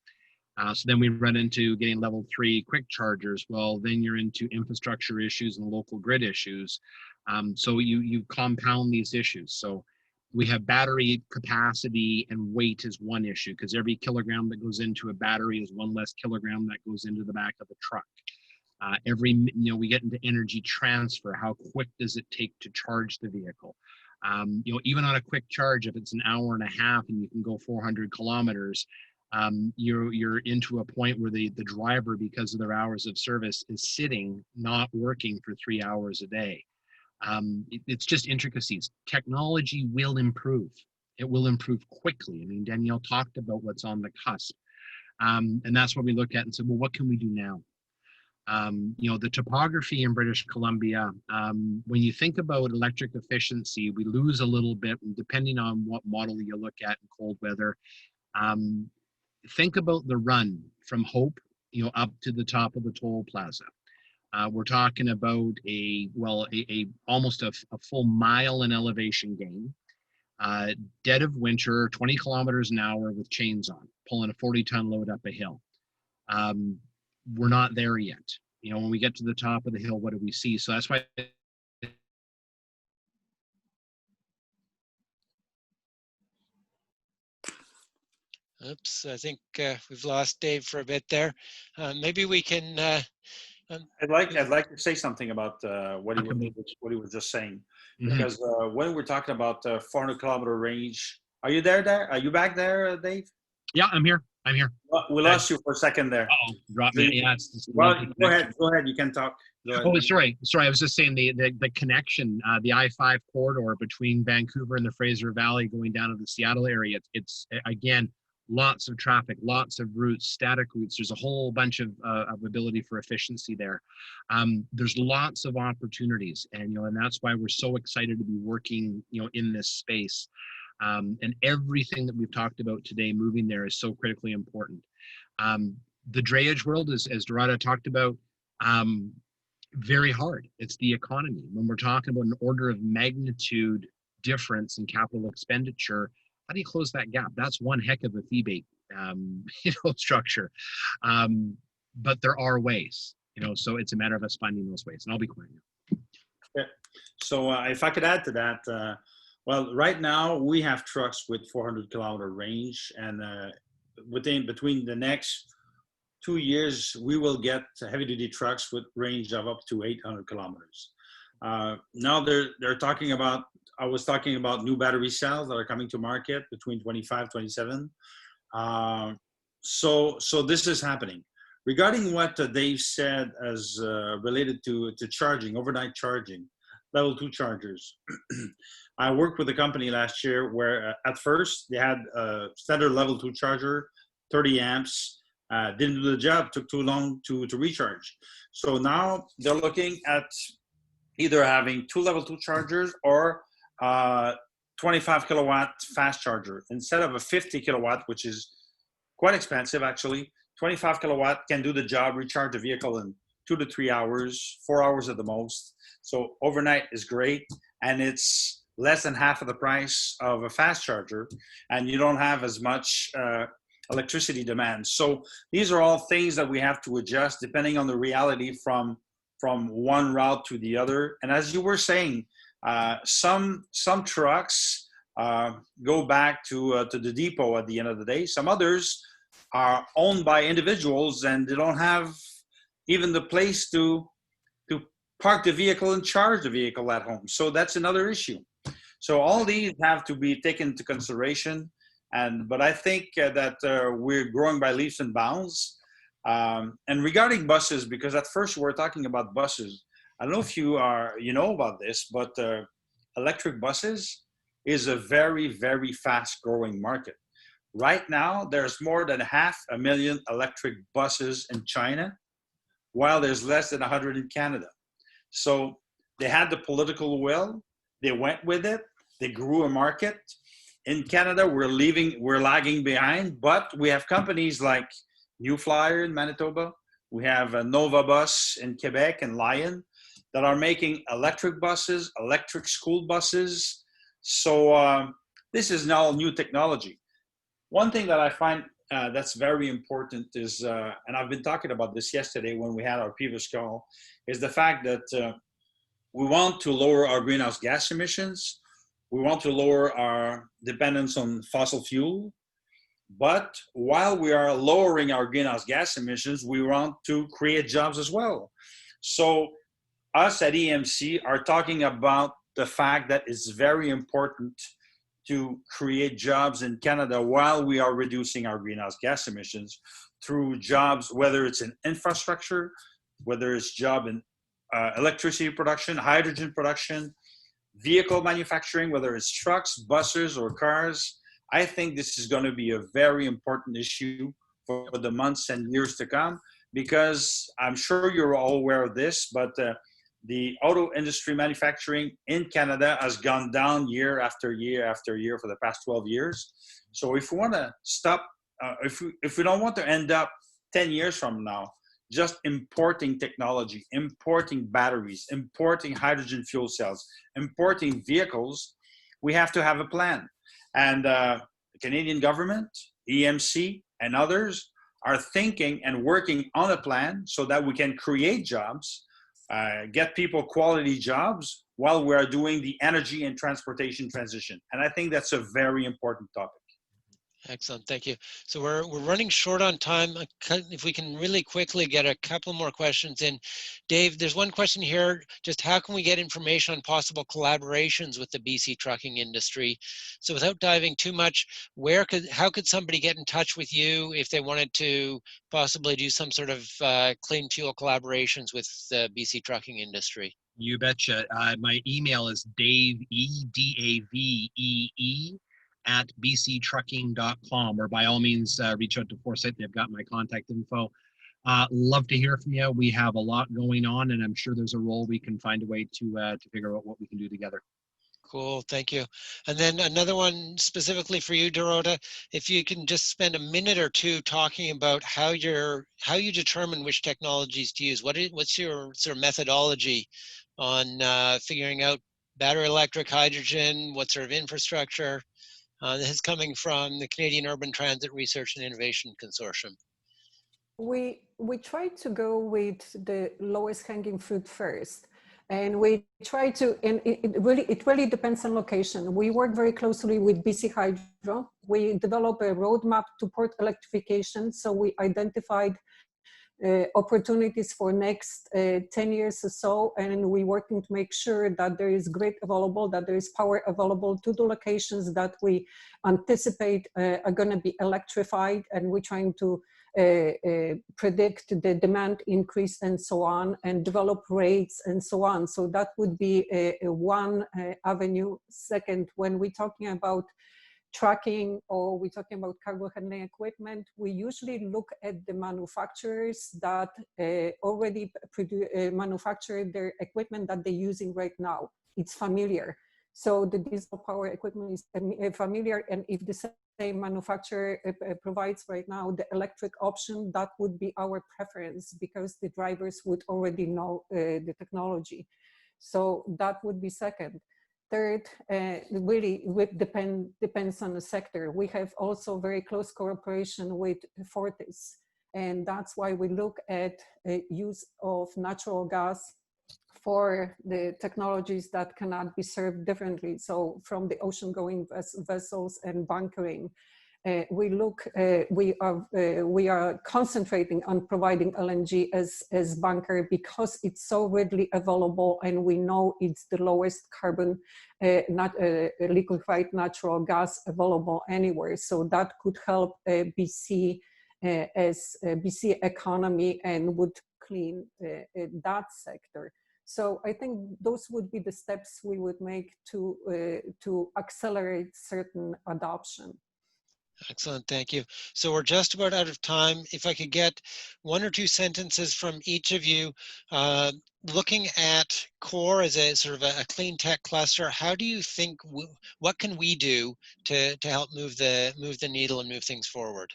Speaker 3: So then we run into getting level 3 quick chargers. Well, then you're into infrastructure issues and local grid issues. So you compound these issues. So we have battery capacity and weight is one issue, because every kilogram that goes into a battery is one less kilogram that goes into the back of the truck. We get into energy transfer. How quick does it take to charge the vehicle? Even on a quick charge, if it's an hour and a half and you can go 400 kilometers, you're into a point where the driver, because of their hours of service, is sitting, not working for 3 hours a day. It's just intricacies. Technology will improve. It will improve quickly. I mean, Danielle talked about what's on the cusp. And that's what we look at and say, well, what can we do now? You know, the topography in British Columbia, when you think about electric efficiency, we lose a little bit, and depending on what model you look at in cold weather. Think about the run from Hope, you know, up to the top of the toll plaza. We're talking about almost a full mile in elevation gain. Dead of winter, 20 kilometers an hour with chains on, pulling a 40-ton load up a hill. We're not there yet. You know, when we get to the top of the hill, what do we see? So that's why.
Speaker 5: Oops, I think we've lost Dave for a bit there. Maybe we can.
Speaker 4: I'd like to say something about what he was just saying, because when we're talking about 400-kilometer range, are you there? Are you back there, Dave?
Speaker 3: Yeah, I'm here.
Speaker 4: We lost you for a second there.
Speaker 3: Oh, drop me. Yeah,
Speaker 4: well, go ahead. You can talk.
Speaker 3: Oh, sorry. I was just saying the connection, the I-5 corridor between Vancouver and the Fraser Valley going down to the Seattle area. It's again, lots of traffic, lots of routes, static routes. There's a whole bunch of ability for efficiency there. There's lots of opportunities, and and that's why we're so excited to be working, in this space. And everything that we've talked about today, moving there, is so critically important. The drayage world, as Dorota talked about, very hard. It's the economy. When we're talking about an order of magnitude difference in capital expenditure, how do you close that gap? That's one heck of a fee-based, structure. But there are ways, so it's a matter of us finding those ways. And I'll be quiet now.
Speaker 4: Yeah. So if I could add to that, well, right now we have trucks with 400-kilometer range, and between the next 2 years, we will get heavy-duty trucks with range of up to 800 kilometers. Now they're talking about. I was talking about new battery cells that are coming to market between 25, 27. So this is happening. Regarding what Dave said as related to charging, overnight charging, level 2 chargers. I worked with a company last year where at first they had a standard level 2 charger, 30 amps, didn't do the job, took too long to recharge. So now they're looking at either having 2 level 2 chargers or 25 kilowatt fast charger. Instead of a 50 kilowatt, which is quite expensive actually, 25 kilowatt can do the job, recharge the vehicle in 2 to 3 hours, 4 hours at the most. So overnight is great, and it's less than half of the price of a fast charger, and you don't have as much electricity demand. So these are all things that we have to adjust depending on the reality from one route to the other. And as you were saying, some trucks go back to the depot at the end of the day. Some others are owned by individuals, and they don't have even the place to park the vehicle and charge the vehicle at home. So that's another issue. So all these have to be taken into consideration. But I think that we're growing by leaps and bounds. And regarding buses, because at first we're talking about buses, I don't know if you know about this, but electric buses is a very, very fast growing market. Right now, there's more than 500,000 electric buses in China, while there's less than 100 in Canada. So they had the political will, they went with it, they grew a market. In Canada, we're lagging behind, but we have companies like New Flyer in Manitoba, we have Nova Bus in Quebec and Lion that are making electric buses, electric school buses. So this is now new technology. One thing that I find that's very important is, and I've been talking about this yesterday when we had our previous call, is the fact that we want to lower our greenhouse gas emissions. We want to lower our dependence on fossil fuel. But while we are lowering our greenhouse gas emissions, we want to create jobs as well. So us at EMC are talking about the fact that it's very important to create jobs in Canada while we are reducing our greenhouse gas emissions through jobs, whether it's in infrastructure, whether it's job in electricity production, hydrogen production, vehicle manufacturing, whether it's trucks, buses, or cars. I think this is going to be a very important issue for the months and years to come, because I'm sure you're all aware of this, but the auto industry manufacturing in Canada has gone down year after year after year for the past 12 years. So if we want to stop, if we don't want to end up 10 years from now just importing technology, importing batteries, importing hydrogen fuel cells, importing vehicles, we have to have a plan. And the Canadian government, EMC, and others are thinking and working on a plan so that we can create jobs, get people quality jobs while we are doing the energy and transportation transition. And I think that's a very important topic.
Speaker 5: Excellent, thank you. So we're running short on time. If we can really quickly get a couple more questions in. Dave, there's one question here, just how can we get information on possible collaborations with the BC trucking industry? So without diving too much, how could somebody get in touch with you if they wanted to possibly do some sort of clean fuel collaborations with the BC trucking industry?
Speaker 3: You betcha. My email is Dave, E-D-A-V-E-E, at bctrucking.com, or by all means, reach out to Foresight. They've got my contact info. Love to hear from you. We have a lot going on, and I'm sure there's a role we can find a way to figure out what we can do together.
Speaker 5: Cool, thank you. And then another one specifically for you, Dorota, if you can just spend a minute or two talking about how you determine which technologies to use. What's your sort of methodology on figuring out battery electric, hydrogen, what sort of infrastructure? This is coming from the Canadian Urban Transit Research and Innovation Consortium.
Speaker 2: We try to go with the lowest hanging fruit first. And we try to, and it really depends on location. We work very closely with BC Hydro. We develop a roadmap to port electrification. So we identified opportunities for next 10 years or so, and we're working to make sure that there is grid available, that there is power available to the locations that we anticipate are going to be electrified, and we're trying to predict the demand increase and so on, and develop rates and so on. So that would be one avenue. Second, when we're talking about tracking or we're talking about cargo handling equipment, we usually look at the manufacturers that already manufacture their equipment that they're using right now. It's familiar. So the diesel power equipment is familiar, and if the same manufacturer provides right now the electric option, that would be our preference because the drivers would already know the technology. So that would be second. Third, really depends on the sector. We have also very close cooperation with Fortis, and that's why we look at use of natural gas for the technologies that cannot be served differently. So from the ocean-going vessels and bunkering, we are concentrating on providing LNG as bunker because it's so readily available, and we know it's the lowest carbon liquefied natural gas available anywhere. So that could help BC as BC economy and would clean that sector. So I think those would be the steps we would make to accelerate certain adoption.
Speaker 5: Excellent, thank you. So we're just about out of time. If I could get one or two sentences from each of you, looking at CORE as a sort of a clean tech cluster, how do you think, what can we do to help move the needle and move things forward?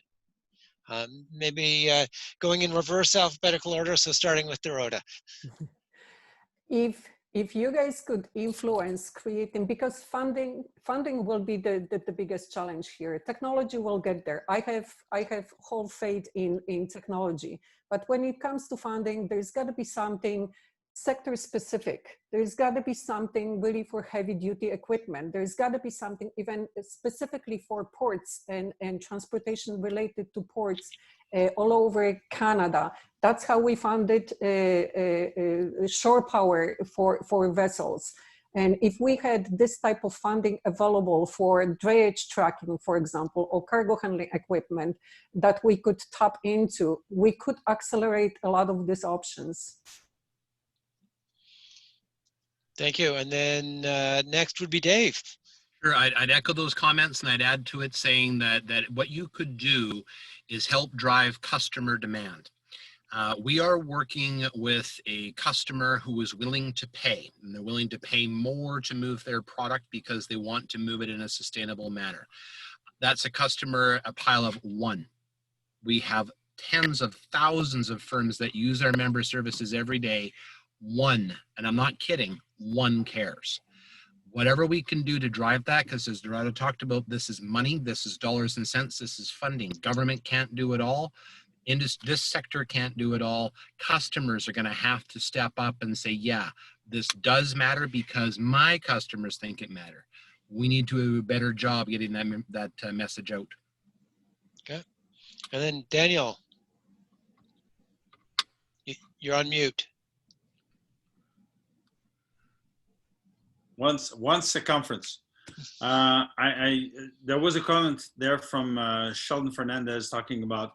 Speaker 5: Maybe going in reverse alphabetical order, so starting with Dorota.
Speaker 2: If you guys could influence creating, because funding will be the biggest challenge here. Technology will get there. I have whole faith in technology, but when it comes to funding, there's got to be something sector specific. There's got to be something really for heavy duty equipment. There's got to be something even specifically for ports and transportation related to ports all over Canada. That's how we funded shore power for vessels. And if we had this type of funding available for drayage tracking, for example, or cargo handling equipment that we could tap into, we could accelerate a lot of these options.
Speaker 5: Thank you. And then next would be Dave.
Speaker 3: Sure, I'd echo those comments, and I'd add to it saying that what you could do is help drive customer demand. We are working with a customer who is willing to pay, and they're willing to pay more to move their product because they want to move it in a sustainable manner. That's a customer, a pile of one. We have tens of thousands of firms that use our member services every day. One, and I'm not kidding, one cares. Whatever we can do to drive that, because as Dorota talked about, this is money, this is dollars and cents, this is funding. Government can't do it all. This sector can't do it all. Customers are going to have to step up and say, yeah, this does matter because my customers think it matters. We need to do a better job getting that message out.
Speaker 5: Okay. And then Daniel, you're on mute.
Speaker 4: Once a conference. There was a comment there from Sheldon Fernandez talking about,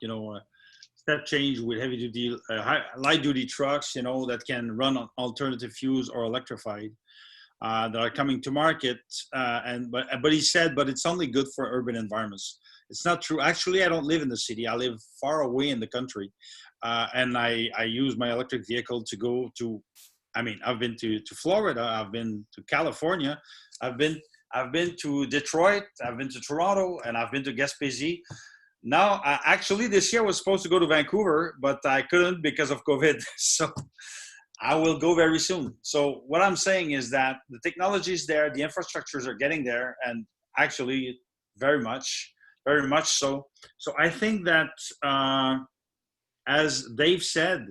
Speaker 4: step change with heavy duty, light duty trucks, that can run on alternative fuels or electrified, that are coming to market. But he said, but it's only good for urban environments. It's not true. Actually, I don't live in the city. I live far away in the country. And I use my electric vehicle to go to, I've been to Florida, I've been to California, I've been to Detroit, I've been to Toronto, and I've been to Gaspésie. Now, actually, this year I was supposed to go to Vancouver, but I couldn't because of COVID. So I will go very soon. So what I'm saying is that the technology is there, the infrastructures are getting there, and actually very much so. So I think that, as Dave said,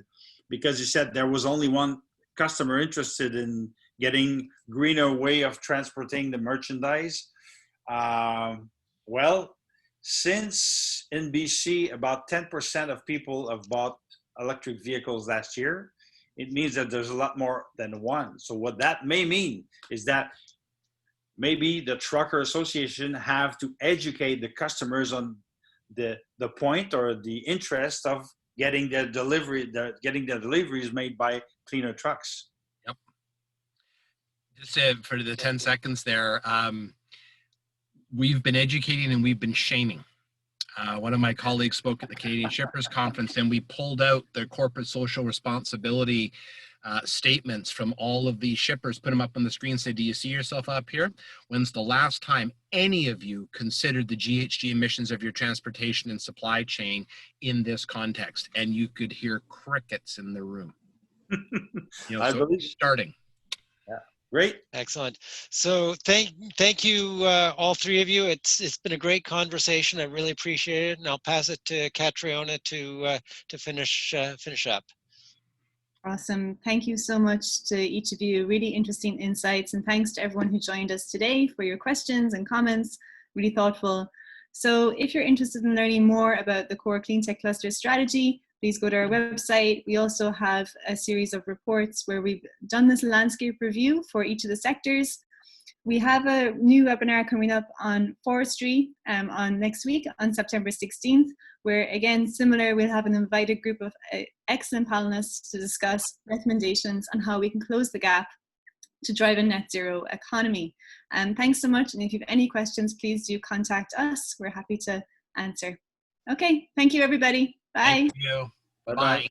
Speaker 4: because he said there was only one customer interested in getting greener way of transporting the merchandise. Well, since in BC, about 10% of people have bought electric vehicles last year, it means that there's a lot more than one. So what that may mean is that maybe the Trucker Association have to educate the customers on the point or the interest of getting their deliveries made by cleaner trucks.
Speaker 3: Yep. Just for the 10 seconds there, we've been educating and we've been shaming. One of my colleagues spoke at the Canadian Shippers Conference, and we pulled out their corporate social responsibility statements from all of these shippers, put them up on the screen, say, do you see yourself up here? When's the last time any of you considered the GHG emissions of your transportation and supply chain in this context? And you could hear crickets in the room.
Speaker 4: I believe
Speaker 3: starting.
Speaker 4: Great.
Speaker 5: Excellent. So thank you, all three of you. It's been a great conversation. I really appreciate it. And I'll pass it to Catriona to finish up.
Speaker 1: Awesome. Thank you so much to each of you. Really interesting insights, and thanks to everyone who joined us today for your questions and comments. Really thoughtful. So if you're interested in learning more about the core Cleantech cluster strategy, please go to our website. We also have a series of reports where we've done this landscape review for each of the sectors. We have a new webinar coming up on forestry on next week on September 16th, where again, similar, we'll have an invited group of excellent panelists to discuss recommendations on how we can close the gap to drive a net zero economy. Thanks so much. And if you have any questions, please do contact us. We're happy to answer. Okay, thank you everybody. Bye.
Speaker 3: Thank you.
Speaker 4: Bye-bye.